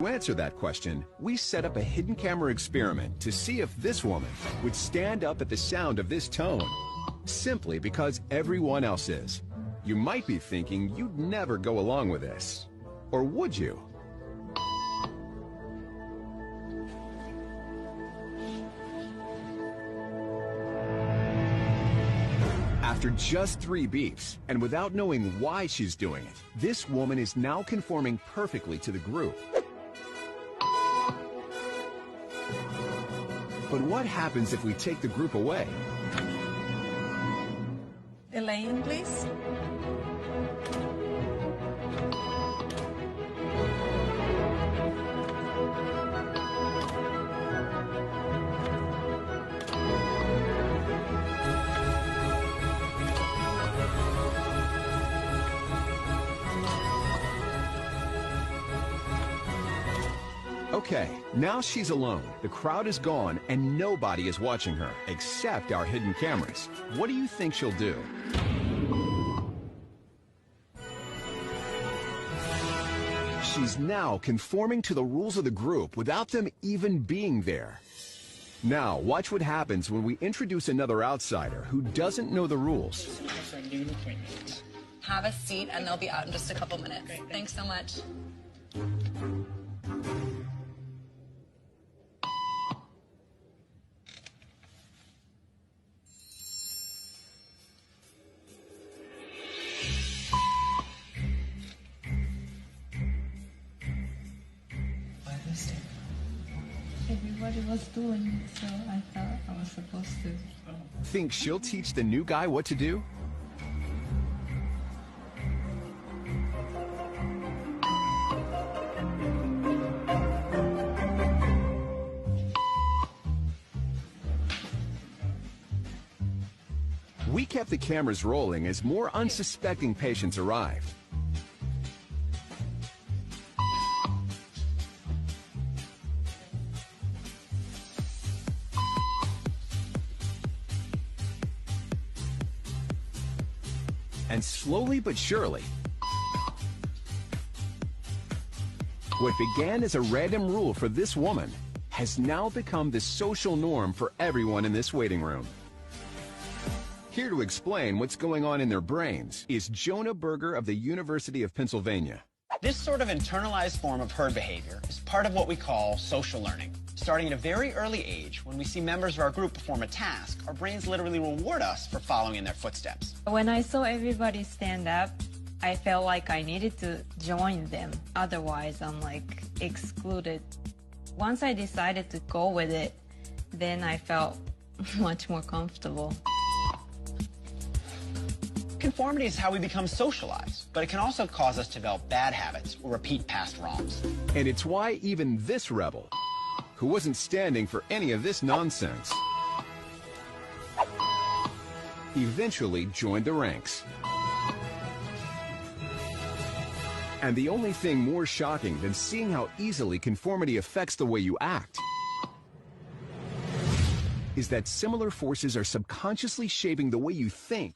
To answer that question, we set up a hidden camera experiment to see if this woman would stand up at the sound of this tone, simply because everyone else is. You might be thinking you'd never go along with this. Or would you? After just 3 beeps, and without knowing why she's doing it, this woman is now conforming perfectly to the group. But what happens if we take the group away? Elaine, please. Okay, now she's alone. The crowd is gone and nobody is watching her, except our hidden cameras. What do you think she'll do? She's now conforming to the rules of the group without them even being there. Now, watch what happens when we introduce another outsider who doesn't know the rules. Have a seat and they'll be out in just a couple minutes. Thanks so much. Everybody was doing it, so I thought I was supposed to. Think she'll teach the new guy what to do? We kept the cameras rolling as more unsuspecting patients arrived. And slowly but surely, what began as a random rule for this woman has now become the social norm for everyone in this waiting room. Here to explain what's going on in their brains is Jonah Berger of the University of Pennsylvania. This sort of internalized form of herd behavior is part of what we call social learning. Starting at a very early age, when we see members of our group perform a task, our brains literally reward us for following in their footsteps. When I saw everybody stand up, I felt like I needed to join them. Otherwise, I'm like excluded. Once I decided to go with it, then I felt much more comfortable. Conformity is how we become socialized, but it can also cause us to develop bad habits or repeat past wrongs. And it's why even this rebel, who wasn't standing for any of this nonsense, eventually joined the ranks. And the only thing more shocking than seeing how easily conformity affects the way you act is that similar forces are subconsciously shaping the way you think